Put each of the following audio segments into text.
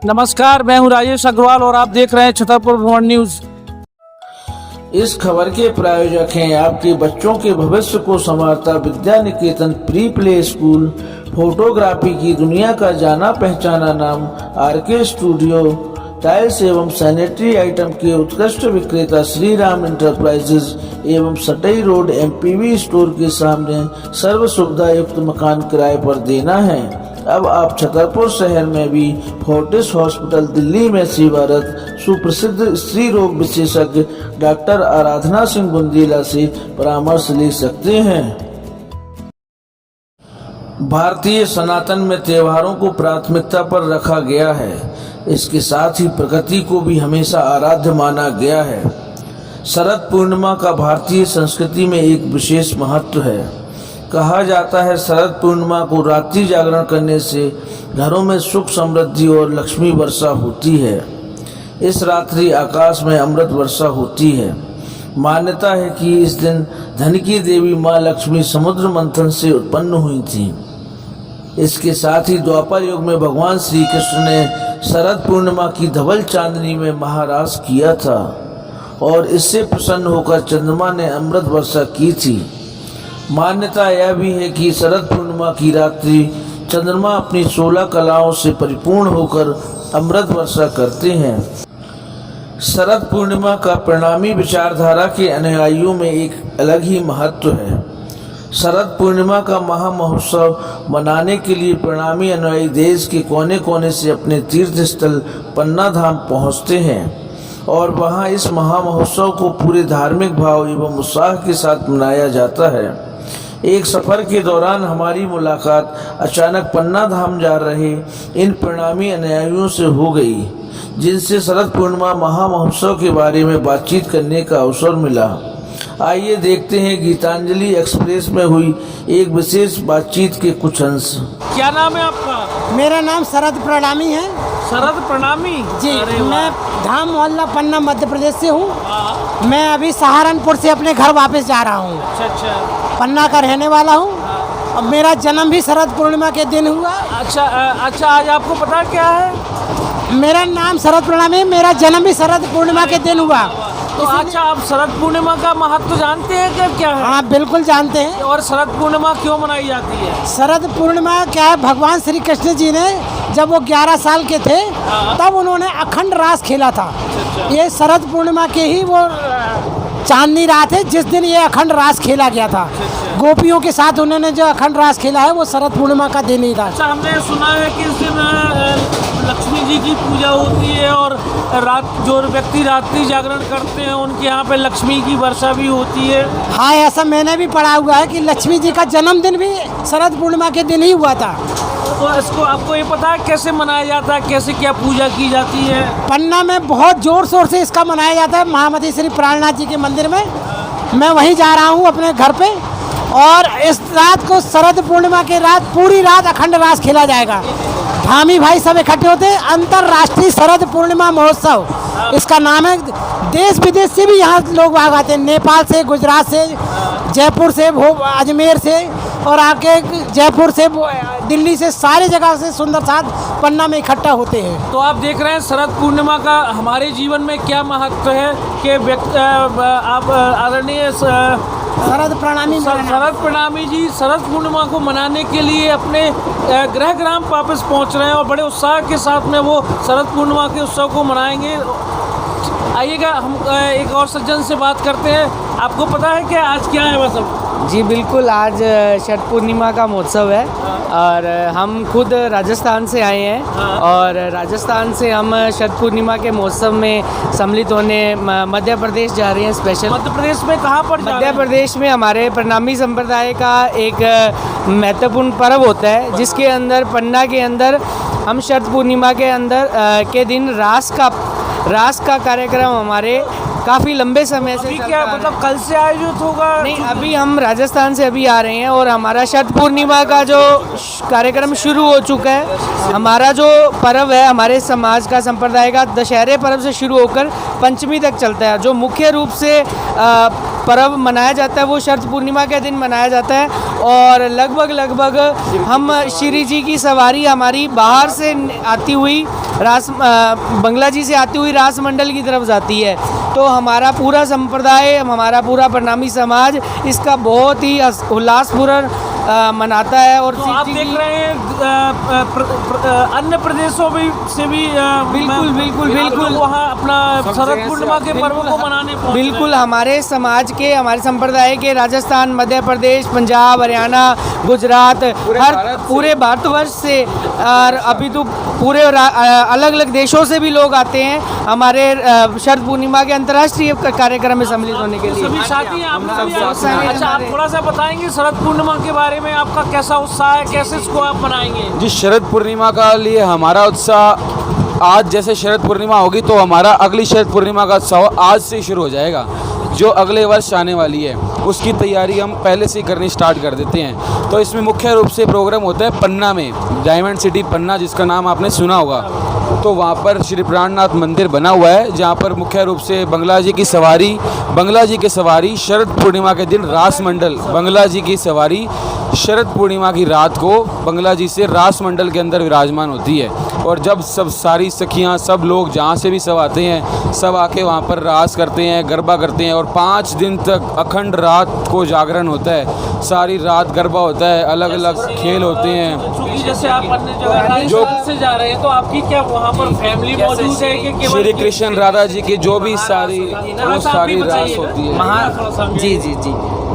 नमस्कार, मैं हूं राजेश अग्रवाल और आप देख रहे हैं छतरपुर भ्रमण न्यूज। इस खबर के प्रायोजक हैं आपके बच्चों के भविष्य को संवारता Vidya Niketan pre play school, photography की दुनिया का जाना पहचाना नाम आरके स्टूडियो, टाइल्स एवं सैनिटरी आइटम के उत्कृष्ट विक्रेता श्री राम इंटरप्राइजेज एवं सटई रोड एमपीवी स्टोर के सामने सर्व सुविधा युक्त मकान किराए पर देना है। अब आप छतरपुर शहर में भी फोर्टिस हॉस्पिटल दिल्ली में सेवारत सुप्रसिद्ध स्त्री रोग विशेषज्ञ डॉक्टर आराधना सिंह बुंदेला से परामर्श ले सकते हैं। भारतीय सनातन में त्योहारों को प्राथमिकता पर रखा गया है। इसके साथ ही प्रकृति को भी हमेशा आराध्य माना गया है। शरद पूर्णिमा का भारतीय संस्कृति में एक विशेष महत्व है। कहा जाता है शरद पूर्णिमा को रात्रि जागरण करने से घरों में सुख समृद्धि और लक्ष्मी वर्षा होती है। इस रात्रि आकाश में अमृत वर्षा होती है। मान्यता है कि इस दिन धन की देवी माँ लक्ष्मी समुद्र मंथन से उत्पन्न हुई थी। इसके साथ ही द्वापर युग में भगवान श्री कृष्ण ने शरद पूर्णिमा की धवल चांदनी में महारास किया था और इससे प्रसन्न होकर चंद्रमा ने अमृत वर्षा की थी। मान्यता यह भी है कि शरद पूर्णिमा की रात्रि चंद्रमा अपनी 16 कलाओं से परिपूर्ण होकर अमृत वर्षा करते हैं। शरद पूर्णिमा का प्रणामी विचारधारा के अनुयायियों में एक अलग ही महत्व है। शरद पूर्णिमा का महामहोत्सव मनाने के लिए प्रणामी अनुयायी देश के कोने कोने से अपने तीर्थ स्थल पन्ना धाम पहुँचते हैं और वहाँ इस महामहोत्सव को पूरे धार्मिक भाव एवं उत्साह के साथ मनाया जाता है। एक सफर के दौरान हमारी मुलाकात अचानक पन्ना धाम जा रहे इन प्रणामी अनुयायियों से हो गई, जिनसे शरद पूर्णिमा महामहोत्सव के बारे में बातचीत करने का अवसर मिला। आइए देखते हैं गीतांजलि एक्सप्रेस में हुई एक विशेष बातचीत के कुछ अंश। क्या नाम है आपका? मेरा नाम शरद प्रणामी है। शरद प्रणामी जी, अरे वाह। मैं धाम मोहल्ला पन्ना मध्य प्रदेश से हूँ। मैं अभी सहारनपुर से अपने घर वापस जा रहा हूँ। अच्छा, पन्ना का रहने वाला हूँ और मेरा जन्म भी शरद पूर्णिमा के दिन हुआ। अच्छा, आज आपको पता क्या है? मेरा नाम शरद प्रणामी, मेरा जन्म भी शरद पूर्णिमा के दिन हुआ। तो अच्छा, आप शरद पूर्णिमा का महत्व जानते हैं कि क्या है? हाँ, बिल्कुल जानते हैं। और शरद पूर्णिमा क्यों मनाई जाती है? शरद पूर्णिमा क्या है, भगवान श्री कृष्ण जी ने जब वो 11 साल के थे तब उन्होंने अखंड रास खेला था। ये शरद पूर्णिमा के ही वो चांदनी रात है जिस दिन ये अखंड रास खेला गया था। गोपियों के साथ उन्होंने जो अखंड रास खेला है वो शरद पूर्णिमा का दिन ही था। अच्छा, हमने सुना है कि इस दिन लक्ष्मी जी की पूजा होती है और जो व्यक्ति रात्रि जागरण करते हैं उनके यहाँ पे लक्ष्मी की वर्षा भी होती है। हाँ, ऐसा मैंने भी पढ़ा हुआ है कि लक्ष्मी जी का जन्मदिन भी शरद पूर्णिमा के दिन ही हुआ था। तो इसको आपको ये पता है कैसे मनाया जाता है, कैसे क्या पूजा की जाती है? पन्ना में बहुत जोर शोर से इसका मनाया जाता है, महामती श्री प्राणनाथ जी के मंदिर में। मैं वहीं जा रहा हूँ अपने घर पे और इस रात को शरद पूर्णिमा के रात पूरी रात अखंड रास खेला जाएगा। धामी भाई सब इकट्ठे होते हैं। अंतर्राष्ट्रीय शरद पूर्णिमा महोत्सव इसका नाम है। देश विदेश से भी यहाँ लोग आते हैं, नेपाल से, गुजरात से, जयपुर से, अजमेर से और आके जयपुर से, दिल्ली से, सारी जगह से सुंदर साथ पन्ना में इकट्ठा होते हैं। तो आप देख रहे हैं शरद पूर्णिमा का हमारे जीवन में क्या महत्व है कि आप आदरणीय शरद प्रणामी जी शरद पूर्णिमा को मनाने के लिए अपने गृह ग्राम वापस पहुंच रहे हैं और बड़े उत्साह के साथ में वो शरद पूर्णिमा के उत्सव को मनाएंगे। आइएगा, हम एक और सज्जन से बात करते हैं। आपको पता है कि आज क्या है? वह सब जी बिल्कुल, आज शरद पूर्णिमा का महोत्सव है और हम खुद राजस्थान से आए हैं और राजस्थान से हम शरद पूर्णिमा के महोत्सव में सम्मिलित होने मध्य प्रदेश जा रहे हैं। स्पेशल मध्य प्रदेश में कहाँ पर? मध्य प्रदेश में हमारे प्रणामी संप्रदाय का एक महत्वपूर्ण पर्व होता है जिसके अंदर पन्ना के अंदर हम शरद पूर्णिमा के अंदर के दिन रास का कार्यक्रम हमारे काफ़ी लंबे समय से क्या मतलब कल से आयोजित होगा? नहीं, अभी हम राजस्थान से अभी आ रहे हैं और हमारा शरद पूर्णिमा का जो कार्यक्रम शुरू हो चुका है। हमारा जो पर्व है हमारे समाज का, संप्रदाय का, दशहरे पर्व से शुरू होकर पंचमी तक चलता है। जो मुख्य रूप से पर्व मनाया जाता है वो शरद पूर्णिमा के दिन मनाया जाता है और लगभग हम श्री जी की सवारी हमारी बाहर से आती हुई बंगला जी से आती हुई रास मंडल की तरफ जाती है। तो हमारा पूरा संप्रदाय, हमारा पूरा प्रणामी समाज इसका बहुत ही उल्लासपूर्ण मनाता है। और तो आप देख रहे हैं अन्य प्रदेशों से भी बिल्कुल वहाँ अपना शरद पूर्णिमा के पर्व को मनाने पहुंच रहे हैं। बिल्कुल, हमारे समाज के, हमारे संप्रदाय के राजस्थान, मध्य प्रदेश, पंजाब, हरियाणा, गुजरात, पूरे भारतवर्ष से और अभी तो पूरे अलग अलग देशों से भी लोग आते हैं हमारे शरद पूर्णिमा के अंतर्राष्ट्रीय कार्यक्रम में सम्मिलित होने के लिए। सभी साथी हैं आप लोग भी? अच्छा, आप थोड़ा सा बताएंगे शरद पूर्णिमा के बारे में, आपका कैसा उत्साह है, कैसे इसको आप मनाएंगे? जी, शरद पूर्णिमा का लिए हमारा उत्साह, आज जैसे शरद पूर्णिमा होगी तो हमारा अगली शरद पूर्णिमा का उत्साह आज से शुरू हो जाएगा। जो अगले वर्ष आने वाली है उसकी तैयारी हम पहले से करनी स्टार्ट कर देते हैं। तो इसमें मुख्य रूप से प्रोग्राम होता है पन्ना में, डायमंड सिटी पन्ना, जिसका नाम आपने सुना होगा। तो वहाँ पर श्री प्राणनाथ मंदिर बना हुआ है, जहाँ पर मुख्य रूप से बंगला जी की सवारी शरद पूर्णिमा के दिन रास मंडल, बंगला जी की सवारी शरद पूर्णिमा की रात को बंगला जी से रास मंडल के अंदर विराजमान होती है। और जब सब सारी सखियाँ, सब लोग जहाँ से भी सब आते हैं, सब आके वहाँ पर रास करते हैं, गरबा करते हैं। और 5 दिन तक अखंड रात को जागरण होता है, सारी रात गरबा होता है, अलग अलग खेल होते हैं। क्योंकि जैसे आप अन्य जगह जो से जा रहे हैं, तो आपकी क्या वहाँ पर फैमिली मौजूद है कि केवल श्री कृष्ण राधा जी की जो भी सारी रास होती है। जी,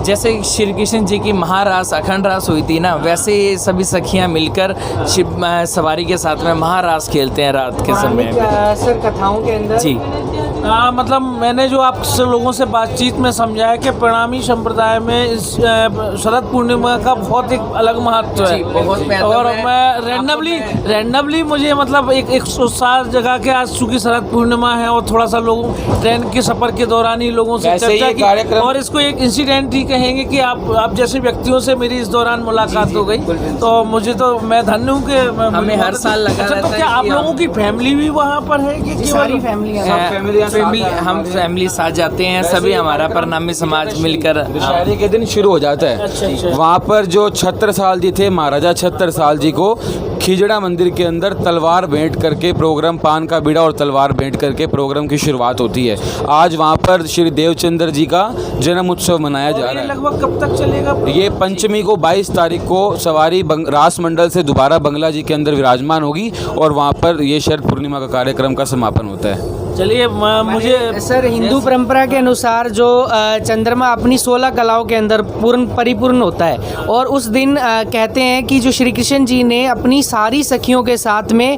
जैसे श्री कृष्ण जी की महारास, अखंड रास हुई थी ना, वैसे ये सभी सखियां मिलकर शिव सवारी के साथ में महारास खेलते हैं रात के समय में। सर, कथाओं के अंदर जी, मतलब मैंने जो आप लोगों से बातचीत में समझा है कि प्रणामी संप्रदाय में इस शरद पूर्णिमा का बहुत एक अलग महत्व है। और मैं रैंडमली मुझे मतलब एक उत्साह जगह के आज चूँकि शरद पूर्णिमा है और थोड़ा सा लोगों ट्रेन के सफ़र के दौरान ही लोगों से चर्चा की, और इसको एक इंसिडेंट ही कहेंगे कि आप जैसे व्यक्तियों से मेरी इस दौरान मुलाकात हो गई, तो मुझे तो मैं धन्य हूँ कि हमें हर साल लगा रहता है। तो क्या आप लोगों की फैमिली भी वहाँ पर है कि सारी फैमिली हम फैमिली साथ जाते हैं, सभी हमारा प्रणामी समाज मिलकर दशहरे के दिन शुरू हो जाता है। अच्छा। वहाँ पर जो छत्रसाल जी थे, महाराजा छत्रसाल जी को खिजड़ा मंदिर के अंदर तलवार भेंट करके प्रोग्राम, पान का बीड़ा और तलवार भेंट करके प्रोग्राम की शुरुआत होती है। आज वहाँ पर श्री देवचंद्र जी का जन्म उत्सव मनाया जा रहा है। लगभग कब तक चलेगा? ये पंचमी को 22 तारीख को सवारी रास मंडल से दोबारा बंगला जी के अंदर विराजमान होगी और वहाँ पर ये शरद पूर्णिमा का कार्यक्रम का समापन होता है। चलिए, मुझे सर, हिंदू परंपरा के अनुसार जो चंद्रमा अपनी 16 कलाओं के अंदर परिपूर्ण होता है, और उस दिन कहते हैं कि जो श्री कृष्ण जी ने अपनी सारी सखियों के साथ में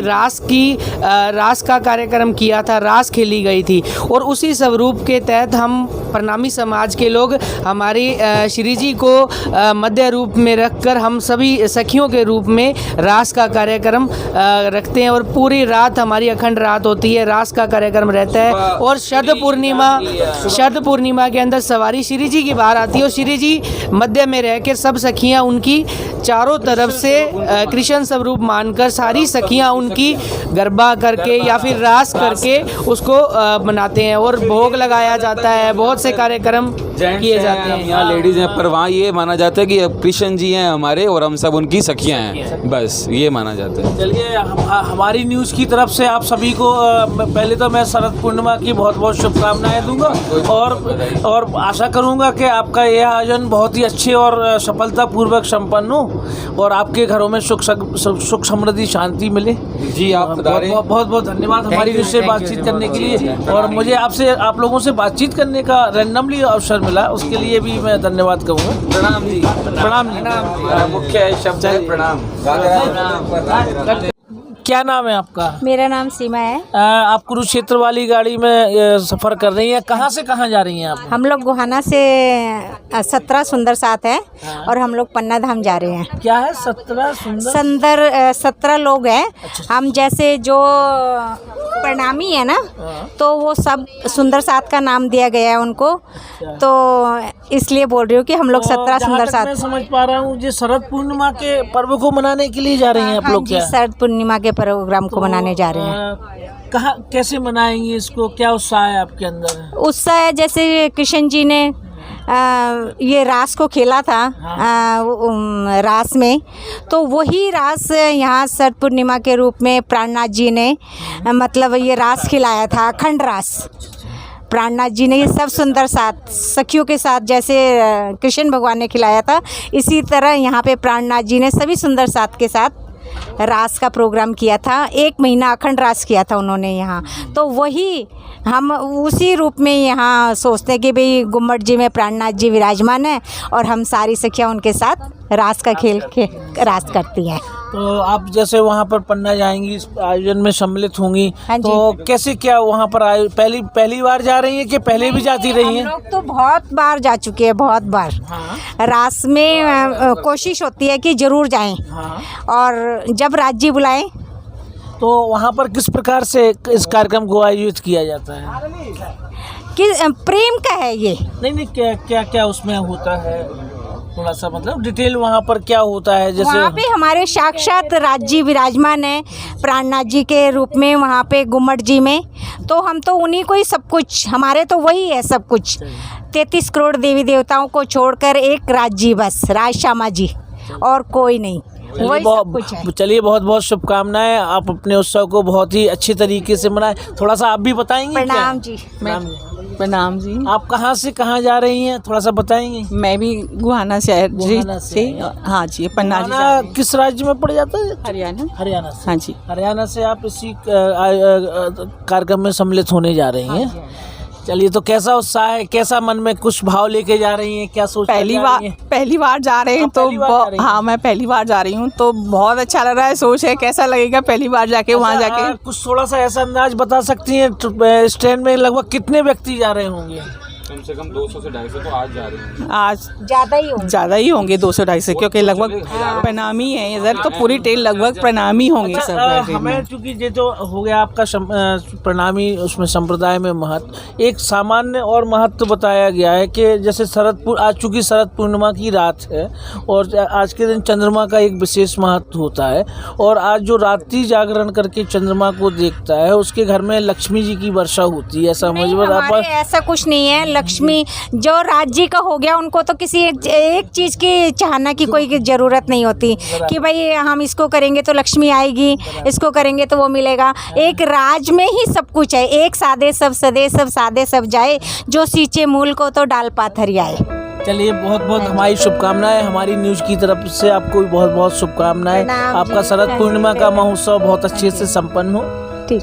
रास का कार्यक्रम किया था, रास खेली गई थी। और उसी स्वरूप के तहत हम प्रणामी समाज के लोग हमारी श्री जी को मध्य रूप में रखकर हम सभी सखियों के रूप में रास का कार्यक्रम रखते हैं। और पूरी रात हमारी अखंड रात होती है, रास का कार्यक्रम रहता है। और शरद पूर्णिमा के अंदर सवारी श्री जी की बाहर आती है और श्री जी मध्य में रहकर सब सखियां उनकी चारों तरफ से कृष्ण स्वरूप मानकर सारी सखियां उनकी गरबा करके या फिर रास करके उसको मनाते हैं और भोग लगाया जाता है। बहुत से कार्यक्रम किए जाते हैं। यहाँ लेडीज हैं, पर वहाँ ये माना जाता है कि कृष्ण जी हैं हमारे और हम सब उनकी सखियाँ हैं, बस ये माना जाता है। चलिए, हमारी न्यूज़ की तरफ से आप सभी को पहले तो मैं शरद पूर्णिमा की बहुत बहुत शुभकामनाएं दूंगा और आशा करूंगा कि आपका यह आयोजन बहुत ही अच्छे और सफलतापूर्वक संपन्न हो और आपके घरों में सुख समृद्धि शांति मिले। जी, आप बहुत बहुत धन्यवाद हमारी न्यूज़ से बातचीत करने के लिए, और मुझे आप लोगों से बातचीत करने का रैंडमली अवसर मिला, उसके लिए भी मैं धन्यवाद कहूँगा। प्रणाम जी। प्रणाम जी। मुख्य शब्द है प्रणाम। क्या नाम है आपका? मेरा नाम सीमा है। आप कुरुक्षेत्र वाली गाड़ी में सफ़र कर रही हैं, कहाँ से कहाँ जा रही हैं आप? हम लोग गोहाना से 17 सुंदर साथ है और हम लोग पन्ना धाम जा रहे हैं। क्या है 17 लोग हैं। हम जैसे जो प्रणामी है ना, तो वो सब सुंदर साथ का नाम दिया गया है उनको, तो इसलिए बोल रही हूँ कि हम लोग 17 सुंदर साथ। मैं समझ पा रहा हूँ, जो शरद पूर्णिमा के पर्व को मनाने के लिए जा रही हैं आप लोग? क्या शरद पूर्णिमा के प्रोग्राम को मनाने जा रहे हैं। कहाँ कैसे मनाएंगे इसको, क्या उत्साह है आपके अंदर? उत्साह है, जैसे कृष्ण जी ने ये रास को खेला था रास में, तो वही रास यहाँ शरद पूर्णिमा के रूप में प्राणनाथ जी ने मतलब ये रास खिलाया था, अखंड रास। प्राणनाथ जी ने ये सब सुंदर साथ सखियों के साथ जैसे कृष्ण भगवान ने खिलाया था, इसी तरह यहाँ पे प्राणनाथ जी ने सभी सुंदर साथ के साथ रास का प्रोग्राम किया था। 1 महीना अखंड रास किया था उन्होंने यहाँ। तो वही हम उसी रूप में यहाँ सोचते हैं कि भाई गुम्मट जी में प्राणनाथ जी विराजमान है और हम सारी सखियाँ उनके साथ रास का खेल के रास करती हैं। तो आप जैसे वहाँ पर पन्ना जाएंगी, इस आयोजन में सम्मिलित होंगी, हाँ जी। तो कैसे क्या वहाँ पर पहली बार जा रही हैं कि पहले भी जाती रही हैं? हम लोग तो बहुत बार जा चुके हैं, बहुत बार। रास में कोशिश होती है कि जरूर जाएं, और जब राज जी बुलाएं। तो वहाँ पर किस प्रकार से इस कार्यक्रम को आयोजित किया जाता है? कि प्रेम का है ये। नहीं, क्या क्या उसमें होता है, थोड़ा सा मतलब डिटेल वहाँ पर क्या होता है? जैसे वहाँ पे हमारे साक्षात राज जी विराजमान है प्राणनाथ जी के रूप में वहाँ पे गुम्मट जी में, तो हम तो उन्हीं को ही सब कुछ, हमारे तो वही है सब कुछ। 33 करोड़ देवी देवताओं को छोड़कर एक राज जी, बस राज श्यामा जी, और कोई नहीं, वही सब कुछ है। चलिए, बहुत बहुत शुभकामनाएं। आप अपने उत्सव को बहुत ही अच्छी तरीके से मनाएं। थोड़ा सा आप भी बताएंगे? प्रणाम जी। प्रणाम जी। आप कहाँ से कहाँ जा रही हैं, थोड़ा सा बताएंगे? मैं भी गुहाना शहर गुहाना से। हाँ जी, पन्ना जी। गुहाना किस राज्य में पड़ जाता है? हरियाणा से। हाँ जी। हरियाणा से आप इसी कार्यक्रम में सम्मिलित होने जा रही हैं। चलिए, तो कैसा उत्साह है, कैसा मन में कुछ भाव लेके जा रही हैं, क्या सोच? पहली बार जा रहे हैं तो हाँ, मैं पहली बार जा रही हूँ तो बहुत अच्छा लग रहा है। सोच है कैसा लगेगा पहली बार जाके वहाँ जाके। कुछ थोड़ा सा ऐसा अंदाज बता सकती हैं, इस ट्रेन में लगभग कितने व्यक्ति जा रहे होंगे? कम से कम 200 से 250 तो आज जा रहे हैं। आज ज़्यादा ही होंगे 200-250, क्योंकि लगभग प्रणामी है इधर, तो पूरी ट्रेन लगभग प्रणामी होंगे सब। हमें चूँकि ये जो हो गया आपका प्रणामी, उसमें संप्रदाय में महत्व, एक सामान्य और महत्व बताया गया है कि जैसे आज चूँकि शरद पूर्णिमा की रात है और आज के दिन चंद्रमा का एक विशेष महत्व होता है, और आज जो रात्रि जागरण करके चंद्रमा को देखता है उसके घर में लक्ष्मी जी की वर्षा होती है। ऐसा कुछ नहीं है। लक्ष्मी जो राज्य का हो गया, उनको तो किसी एक चीज़ की चाहना की कोई ज़रूरत नहीं होती कि भाई हम इसको करेंगे तो लक्ष्मी आएगी, इसको करेंगे तो वो मिलेगा। एक राज में ही सब कुछ है। एक सादे सब सदे सब सादे सब जाए, जो सींचे मूल को तो डाल पाथर आए। चलिए, बहुत बहुत हमारी शुभकामनाएं, हमारी न्यूज़ की तरफ से आपको भी बहुत बहुत शुभकामनाएं। आपका शरद पूर्णिमा का महोत्सव बहुत अच्छे से संपन्न हो। ठीक।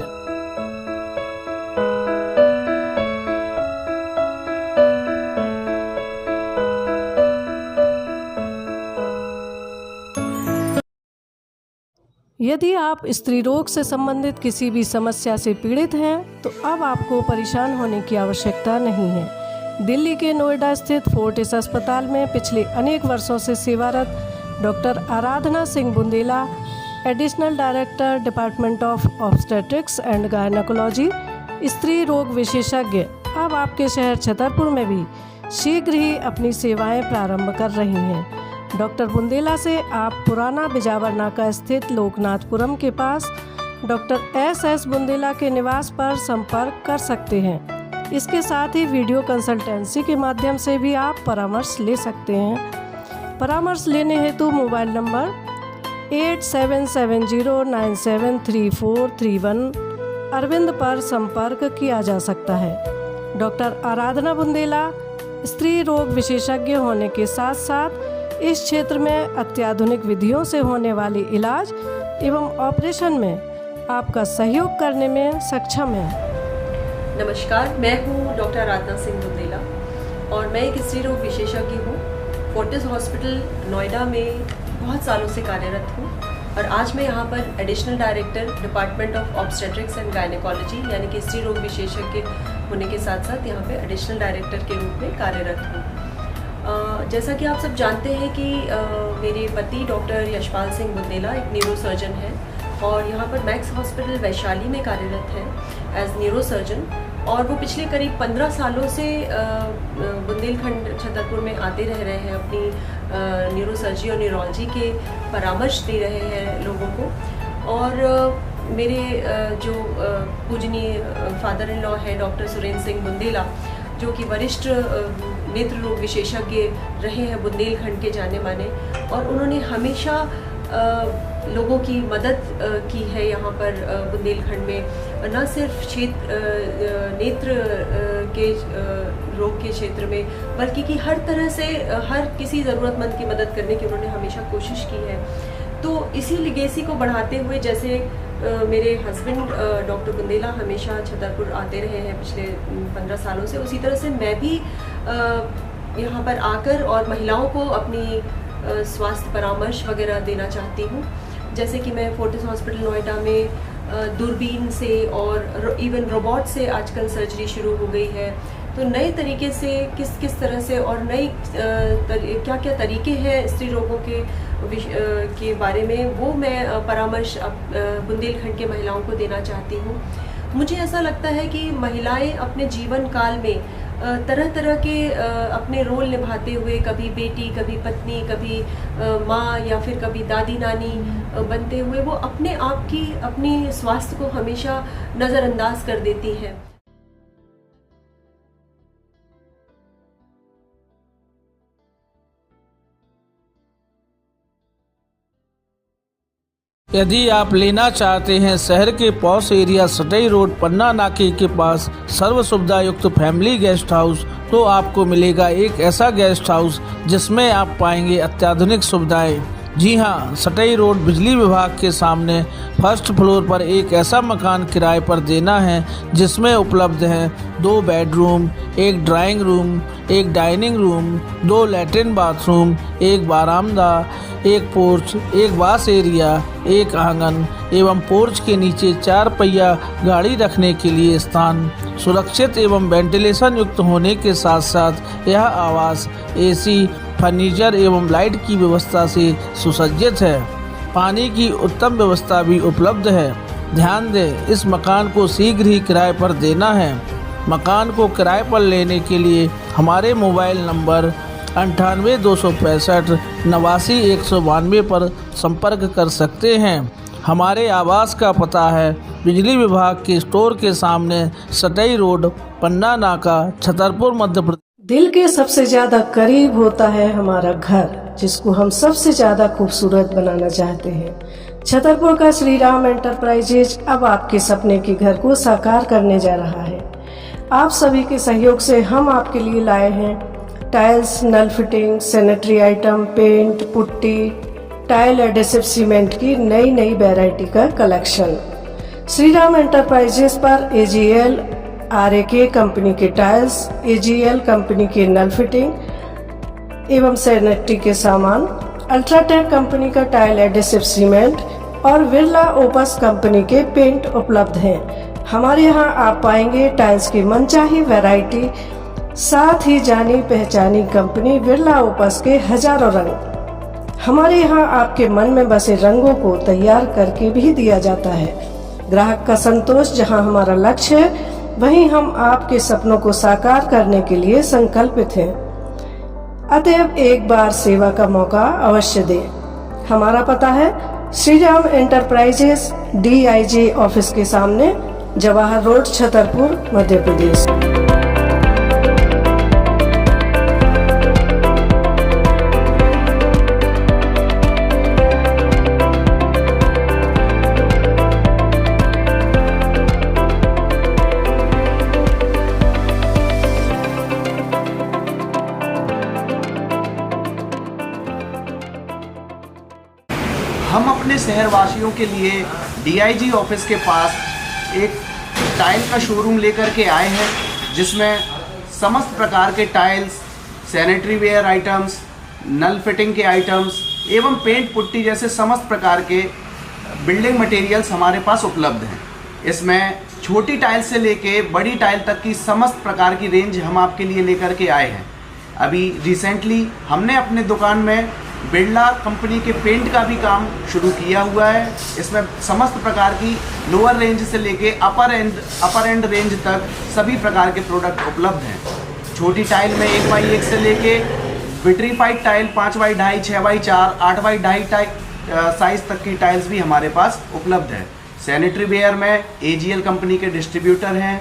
यदि आप स्त्री रोग से संबंधित किसी भी समस्या से पीड़ित हैं तो अब आपको परेशान होने की आवश्यकता नहीं है। दिल्ली के नोएडा स्थित फोर्टिस अस्पताल में पिछले अनेक वर्षों से सेवारत doctor Aradhana Singh Bundela, additional director department of obstetrics and gynaecology, स्त्री रोग विशेषज्ञ, अब आपके शहर छतरपुर में भी शीघ्र ही अपनी सेवाएं प्रारंभ कर रही हैं। डॉक्टर बुंदेला से आप पुराना बिजावर नाका स्थित लोकनाथपुरम के पास डॉक्टर एस बुंदेला के निवास पर संपर्क कर सकते हैं। इसके साथ ही वीडियो कंसल्टेंसी के माध्यम से भी आप परामर्श ले सकते हैं। परामर्श लेने हेतु मोबाइल नंबर 8770973431 अरविंद पर संपर्क किया जा सकता है। डॉक्टर आराधना बुंदेला स्त्री रोग विशेषज्ञ होने के साथ साथ इस क्षेत्र में अत्याधुनिक विधियों से होने वाले इलाज एवं ऑपरेशन में आपका सहयोग करने में सक्षम है। नमस्कार, मैं हूँ डॉक्टर आराधना सिंह बुंदेला और मैं एक स्त्री रोग विशेषज्ञ हूँ। फोर्टिस हॉस्पिटल नोएडा में बहुत सालों से कार्यरत हूँ और आज मैं यहाँ पर additional director department of obstetrics and gynaecology यानी कि स्त्री रोग विशेषज्ञ होने के साथ साथ यहाँ पे एडिशनल डायरेक्टर के रूप में कार्यरत हूँ। जैसा कि आप सब जानते हैं कि मेरे पति डॉक्टर यशपाल सिंह बुंदेला एक न्यूरोसर्जन हैं और यहाँ पर मैक्स हॉस्पिटल वैशाली में कार्यरत हैं एज न्यूरोसर्जन, और वो पिछले करीब 15 सालों से बुंदेलखंड छतरपुर में आते रह रहे हैं, अपनी न्यूरोसर्जरी और न्यूरोलॉजी के परामर्श दे रहे हैं लोगों को। और मेरे जो पूजनीय फादर इन लॉ है डॉक्टर सुरेंद्र सिंह बुंदेला, जो कि वरिष्ठ नेत्र रोग विशेषज्ञ रहे हैं बुंदेलखंड के जाने माने, और उन्होंने हमेशा लोगों की मदद की है यहाँ पर बुंदेलखंड में, न सिर्फ नेत्र के रोग के क्षेत्र में, बल्कि कि हर तरह से हर किसी ज़रूरतमंद की मदद करने की उन्होंने हमेशा कोशिश की है। तो इसी लिगेसी को बढ़ाते हुए, जैसे मेरे हस्बैंड डॉक्टर बुंदेला हमेशा छतरपुर आते रहे हैं पिछले 15 सालों से, उसी तरह से मैं भी यहाँ पर आकर और महिलाओं को अपनी स्वास्थ्य परामर्श वगैरह देना चाहती हूँ। जैसे कि मैं फोर्टिस हॉस्पिटल नोएडा में दूरबीन से और इवन रोबोट से आजकल सर्जरी शुरू हो गई है, तो नए तरीके से किस तरह से और नई क्या क्या तरीके हैं स्त्री रोगों के बारे में, वो मैं परामर्श बुंदेलखंड के महिलाओं को देना चाहती हूँ। मुझे ऐसा लगता है कि महिलाएं अपने जीवन काल में तरह तरह के अपने रोल निभाते हुए, कभी बेटी, कभी पत्नी, कभी माँ या फिर कभी दादी नानी बनते हुए, वो अपने आप की अपनी स्वास्थ्य को हमेशा नज़रअंदाज कर देती हैं। यदि आप लेना चाहते हैं शहर के पॉश एरिया सटई रोड पन्ना नाके के पास सर्व सुविधा युक्त फैमिली गेस्ट हाउस, तो आपको मिलेगा एक ऐसा गेस्ट हाउस जिसमें आप पाएंगे अत्याधुनिक सुविधाएं। जी हां, सटई रोड बिजली विभाग के सामने फर्स्ट फ्लोर पर एक ऐसा मकान किराए पर देना है जिसमें उपलब्ध हैं 2 bedroom, 1 drawing room, 1 dining room, 2 latrine bathroom, 1 बारामदा, 1 porch, 1 wash area, 1 आंगन एवं पोर्च के नीचे 4 पहिया गाड़ी रखने के लिए स्थान। सुरक्षित एवं वेंटिलेशन युक्त होने के साथ साथ यह आवास एसी, फर्नीचर एवं लाइट की व्यवस्था से सुसज्जित है। पानी की उत्तम व्यवस्था भी उपलब्ध है। ध्यान दें, इस मकान को शीघ्र ही किराए पर देना है। मकान को किराए पर लेने के लिए हमारे मोबाइल नंबर 98 265 89 192 पर संपर्क कर सकते हैं। हमारे आवास का पता है बिजली विभाग के स्टोर के सामने सटई रोड पन्ना नाका छतरपुर मध्य प्रदेश। दिल के सबसे ज्यादा करीब होता है हमारा घर, जिसको हम सबसे ज्यादा खूबसूरत बनाना चाहते हैं। छतरपुर का श्री राम एंटरप्राइजेज अब आपके सपने के घर को साकार करने जा रहा है। आप सभी के सहयोग से हम आपके लिए लाए हैं टाइल्स, नल fitting, sanitary item, paint, putty, tile adhesive cement की नई वैरायटी का कलेक्शन। श्री राम एंटरप्राइजेज पर AGL RAK कंपनी के टाइल्स, AGL कंपनी के नल फिटिंग एवं सैनिटरी के सामान, अल्ट्राटेक कंपनी का टाइल एडेसिव सीमेंट और बिरला ओपस कंपनी के पेंट उपलब्ध हैं। हमारे यहाँ आप पाएंगे टाइल्स की मनचाही वैरायटी, साथ ही जानी पहचानी कंपनी बिरला ओपस के हजारों रंग। हमारे यहाँ आपके मन में बसे रंगों को तैयार करके भी दिया जाता है। ग्राहक का संतोष जहाँ हमारा लक्ष्य है, वहीं हम आपके सपनों को साकार करने के लिए संकल्पित हैं। अतएव एक बार सेवा का मौका अवश्य दें। हमारा पता है Shri Ram enterprises, DIG office के सामने, जवाहर रोड, छतरपुर, मध्य प्रदेश। हम अपने शहरवासियों के लिए DIG ऑफिस के पास एक टाइल का शोरूम लेकर के आए हैं, जिसमें समस्त प्रकार के टाइल्स, सैनिटरी वेयर आइटम्स, नल फिटिंग के आइटम्स एवं पेंट पुट्टी जैसे समस्त प्रकार के बिल्डिंग मटेरियल्स हमारे पास उपलब्ध हैं। इसमें छोटी टाइल से लेके बड़ी टाइल तक की समस्त प्रकार की रेंज हम आपके लिए लेकर के आए हैं। अभी रिसेंटली हमने अपने दुकान में बिरला कंपनी के पेंट का भी काम शुरू किया हुआ है। इसमें समस्त प्रकार की लोअर रेंज से लेके अपर एंड रेंज तक सभी प्रकार के प्रोडक्ट उपलब्ध हैं। छोटी टाइल में 1x1 से लेके vitrified tile 5x2, 6x4, 8x2 size तक की टाइल्स भी हमारे पास उपलब्ध है। सैनिटरी वेयर में AGL कंपनी के डिस्ट्रीब्यूटर हैं।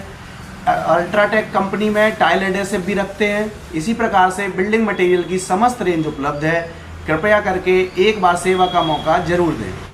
अल्ट्राटेक कंपनी में टाइल एडेसिव भी रखते हैं। इसी प्रकार से बिल्डिंग मटेरियल की समस्त रेंज उपलब्ध है। कृपया करके एक बार सेवा का मौका जरूर दें।